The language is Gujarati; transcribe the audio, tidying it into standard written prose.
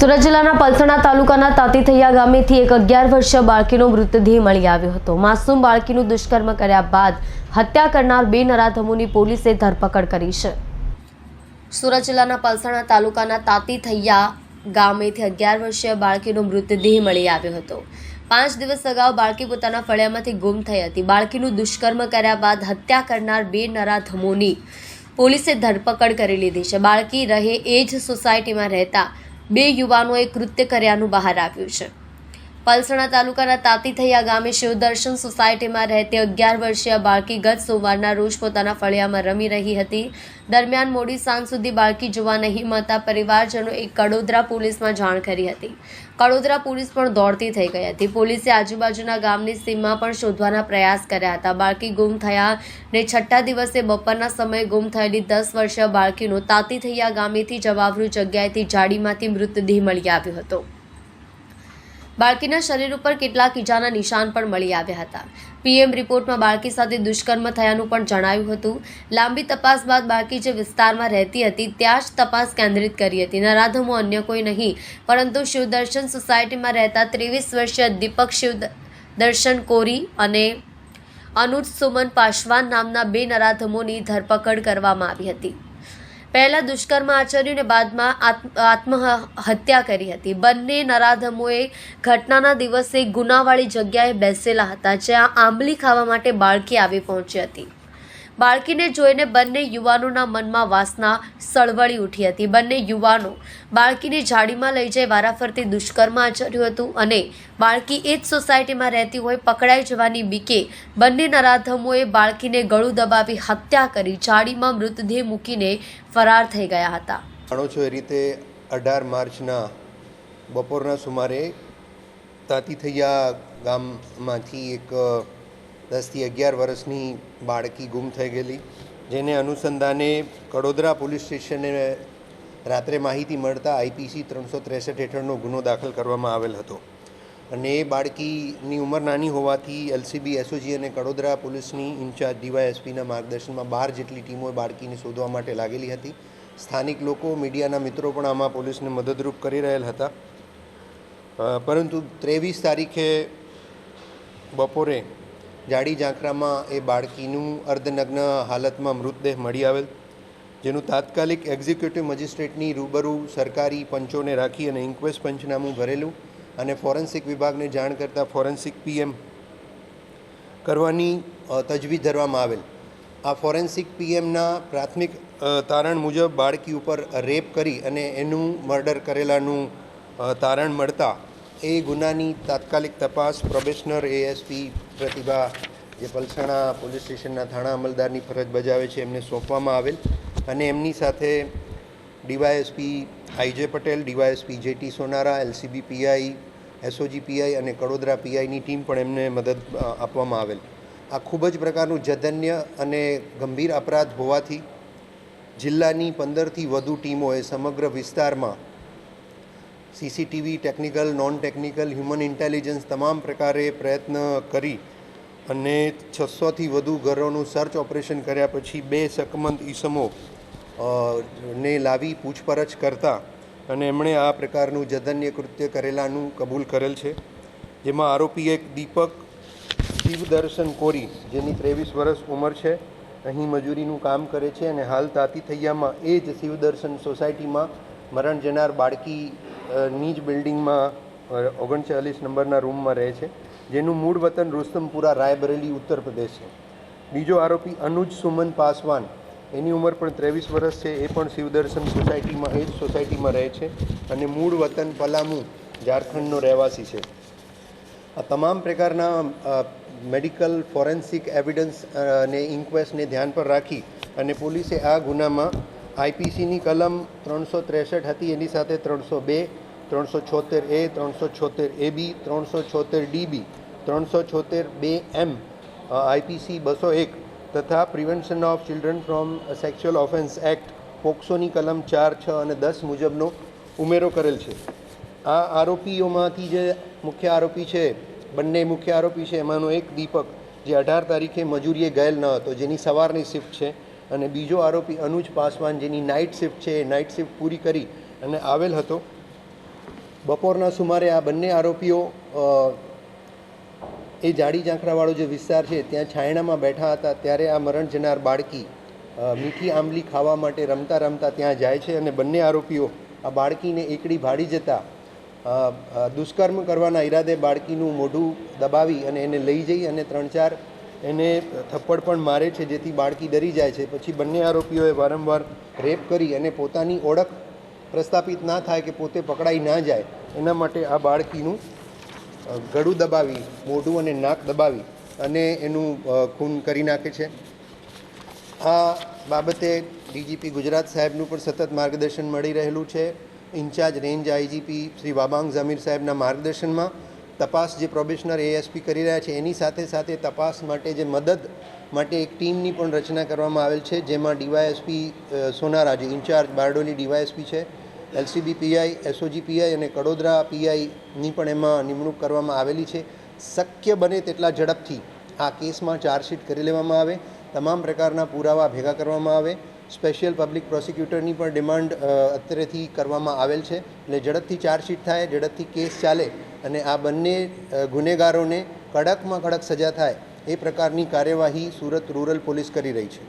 સુરત જિલ્લાના પલસાણા તાલુકાના તાતીથૈયા ગામેથી એક 11 વર્ષીય બાળકીનો મૃતદેહ મળી આવ્યો હતો। માસૂમ બાળકીનું દુષ્કર્મ કર્યા બાદ હત્યા કરનાર બે નરાધમોની પોલીસે ધરપકડ કરી છે। સુરત જિલ્લાના પલસાણા તાલુકાના તાતીથૈયા ગામેથી 11 વર્ષીય બાળકીનો મૃતદેહ મળી આવ્યો હતો। 5 દિવસ અગાઉ બાળકી પોતાના ફળિયામાંથી ગુમ થઈ હતી। બાળકીનું દુષ્કર્મ કર્યા બાદ હત્યા કરનાર બે નરાધમોની પોલીસે ધરપકડ કરી લીધી છે। બાળકી રહે એ જ સોસાયટીમાં રહેતા બે યુવાનોએ કૃત્ય કર્યાનું બહાર આવ્યું છે। પલસાણા તાલુકાના તાતીથૈયા ગામે શિવદર્શન સોસાયટીમાં રહેતી 11 વર્ષીય બાળકી ગત સોમવારના રોજ પોતાના ફળિયામાં રમી રહી હતી। દરમિયાન મોડી સાંજ સુધી બાળકી જોવા નહીં મળતા પરિવારજનોએ કડોદરા પોલીસમાં જાણ કરી હતી। કડોદરા પોલીસ પણ દોડતી થઈ ગઈ હતી। પોલીસે આજુબાજુના ગામની સીમમાં પણ શોધવાના પ્રયાસ કર્યા હતા। બાળકી ગુમ થયા ને છઠ્ઠા દિવસે બપોરના સમયે ગુમ થયેલી 10 વર્ષીય બાળકીનો તાતીથૈયા ગામેથી જવાબરૂ જગ્યાએથી ઝાડીમાંથી મૃતદેહ મળી આવ્યો હતો। બાળકીના શરીર ઉપર કેટલાક ઈજાના નિશાન પણ મળી આવ્યા હતા। પીએમ રિપોર્ટમાં બાળકી સાથે દુષ્કર્મ થયાનું પણ જણાવ્યું હતું। લાંબી તપાસ બાદ બાળકી જે વિસ્તારમાં રહેતી હતી ત્યાં જ તપાસ કેન્દ્રિત કરી હતી। નરાધમો અન્ય કોઈ નહીં પરંતુ શિવદર્શન સોસાયટીમાં રહેતા 23 વર્ષીય દીપક શિવદર્શન કોરી અને અનુજ સુમન પાસવાન નામના બે નરાધમોની ધરપકડ કરવામાં આવી હતી। પહેલા દુષ્કર્મ આચર્યું ને બાદમાં આત્મહત્યા કરી હતી। બંને નરાધમોએ ઘટનાના દિવસે ગુનાવાળી જગ્યાએ બેસેલા હતા જ્યાં આંબલી ખાવા માટે બાળકી આવી પહોંચી હતી। બાળકીને જોઈને બંને યુવાનોના મનમાં વાસના સળવળી ઉઠી હતી। બંને યુવાનો બાળકીને ઝાડીમાં લઈ જઈ વારાફરતી દુષ્કર્મ આચર્યું હતું અને બાળકી એ જ સોસાયટીમાં રહેતી હોય પકડાઈ જવાની બીકે બંને નરાધમોએ બાળકીને ગળું દબાવી હત્યા કરી ઝાડીમાં મૃતદેહ મૂકીને ફરાર થઈ ગયા હતા। જાણો છો એ રીતે 18 માર્ચના બપોરના સુમારે તાતીથૈયા ગામમાંથી એક 10 થી 11 વર્ષની બાળકી ગુમ થઈ ગયેલી, જેને અનુસંધાને કડોદરા પોલીસ સ્ટેશને રાત્રે માહિતી મળતા આઈપીસી 363 હેઠળનો ગુનો દાખલ કરવામાં આવેલ હતો અને એ બાળકીની ઉંમર નાની હોવાથી એલસીબી એસઓજી અને કડોદરા પોલીસની ઇન્ચાર્જ ડીવાયએસપીના માર્ગદર્શનમાં 12 જેટલી ટીમો બાળકીને શોધવા માટે લાગેલી હતી। સ્થાનિક લોકો, મીડિયાના મિત્રો પણ આમાં પોલીસને મદદરૂપ કરી રહેલ હતા, પરંતુ 23 તારીખે બપોરે જાડી ઝાંખરામાં એ બાળકીનું અર્ધનગ્ન હાલતમાં મૃતદેહ મળી આવેલ, જેનું તાત્કાલિક એક્ઝિક્યુટિવ મજિસ્ટ્રેટની રૂબરૂ સરકારી પંચોને રાખી અને ઇન્ક્વેસ્ટ પંચનામું ભરેલું અને ફોરેન્સિક વિભાગને જાણ કરતાં ફોરેન્સિક પીએમ કરવાની તજવીજ ધરવામાં આવેલ। આ ફોરેન્સિક પીએમના પ્રાથમિક તારણ મુજબ બાળકી ઉપર રેપ કરી અને એનું મર્ડર કરેલાનું તારણ મળતા એ ગુનાની તાત્કાલિક તપાસ પ્રોબેશનર એએસપી પ્રતિભા, જે પલસાણા પોલીસ સ્ટેશનના થાણા અમલદારની ફરજ બજાવે છે, એમને સોંપવામાં આવેલ અને એમની સાથે DYSP IJ Patel, DYSP jetty Sonara, LCB PI, SOG PI અને કડોદરા પીઆઈની ટીમ પણ એમને મદદ આપવામાં આવેલ। આ ખૂબ જ પ્રકારનું જધન્ય અને ગંભીર અપરાધ હોવાથી જિલ્લાની 15થી વધુ ટીમોએ સમગ્ર વિસ્તારમાં CCTV, technical, non technical, human intelligence તમામ પ્રકારે પ્રયત્ન કરી અને 600થી વધુ ઘરોનું સર્ચ ઓપરેશન કર્યા પછી બે શકમંદ ઈસમો ને લાવી પૂછપરછ કરતા અને એમણે આ પ્રકારનું જધન્ય કૃત્ય કરેલાનું કબૂલ કરેલ છે, જેમાં આરોપી એક દીપક શિવદર્શન કોરી, જેની 23 વર્ષ ઉંમર છે, અહીં મજૂરીનું કામ કરે છે અને હાલ તાતીથૈયામાં એ જ શિવદર્શન સોસાયટીમાં મરણ જનાર બાળકીની જ બિલ્ડિંગમાં 39 નંબરના રૂમમાં રહે છે, જેનું મૂળ વતન રુસ્તમપુરા, રાયબરેલી, ઉત્તર પ્રદેશ છે। બીજો આરોપી અનુજ સુમન પાસવાન, એની ઉંમર પણ 23 વર્ષ છે, એ પણ શિવદર્શન સોસાયટીમાં એ જ સોસાયટીમાં રહે છે અને મૂળ વતન પલામુ, ઝારખંડનો રહેવાસી છે। આ તમામ પ્રકારના મેડિકલ ફોરેન્સિક એવિડન્સ અને ઇન્ક્વેસ્ટને ધ્યાન પર રાખી અને પોલીસે આ ગુનામાં આઈપીસીની કલમ 363 હતી, એની સાથે 302, 376A, 376AB, 376DB, 376-2M, IPC 201 તથા prevention of children from sexual offence act પોક્સોની કલમ 4, 6 અને 10 મુજબનો ઉમેરો કરેલ છે। આ આરોપીઓમાંથી જે મુખ્ય આરોપી છે, બંને મુખ્ય આરોપી છે, એમાંનો એક દીપક જે 18 તારીખે મજૂરીએ ગયેલ ન હતો, જેની સવારની શિફ્ટ છે, અને બીજો આરોપી અનુજ પાસવાન, જેની નાઇટ શિફ્ટ છે, નાઇટ શિફ્ટ પૂરી કરી અને આવેલ હતો બપોરના સુમારે આ બંને આરોપીઓ એ જાડી ઝાંખરાવાળો જે વિસ્તાર છે ત્યાં છાયણામાં બેઠા હતા ત્યારે આ મરણ જનાર બાળકી મીઠી આંબલી ખાવા માટે રમતા રમતા ત્યાં જાય છે અને બંને આરોપીઓ આ બાળકીને એકડી ભાડી જતા દુષ્કર્મ કરવાના ઈરાદે બાળકીનું મોઢું દબાવી અને એને લઈ જઈ અને 3-4 એને થપ્પડ પણ મારે છે, જેથી બાળકી ડરી જાય છે. પછી બંને આરોપીઓએ વારંવાર રેપ કરી અને પોતાની ઓળખ પ્રસ્થાપિત ના થાય કે પોતે પકડાઈ ના જાય એના માટે આ બાળકીનું ગળું દબાવી, મોઢું અને નાક દબાવી અને એનું ખૂન કરી નાખે છે. આ બાબતે ડીજીપી ગુજરાત સાહેબનું પણ સતત માર્ગદર્શન મળી રહેલું છે. In charge range IGP Shri Wabang Zameer સાહેબના માર્ગદર્શનમાં તપાસ જે પ્રોબેશનર એએસપી કરી રહ્યા છે એની સાથે સાથે તપાસ માટે જે મદદ માટે એક ટીમની પણ રચના કરવામાં આવેલ છે, જેમાં ડીવાયએસપી સોનારા જે ઇન્ચાર્જ બારડોલી ડીવાયએસપી છે, એલસીબી પીઆઈ, એસઓજી પીઆઈ અને કડોદરા પીઆઈની પણ એમાં નિમણૂક કરવામાં આવેલી છે. શક્ય બને તેટલા ઝડપથી આ કેસમાં ચાર્જશીટ કરી લેવામાં આવે, તમામ પ્રકારના પુરાવા ભેગા કરવામાં આવે. સ્પેશિયલ પબ્લિક પ્રોસિક્યુટરની પણ ડિમાન્ડ અત્યારેથી કરવામાં આવેલ છે. એટલે ઝડપથી ચાર્જશીટ થાય, ઝડપથી કેસ ચાલે અને આ બંને ગુનેગારોને કડકમાં કડક સજા થાય એ પ્રકારની કાર્યવાહી સુરત રૂરલ પોલીસ કરી રહી છે.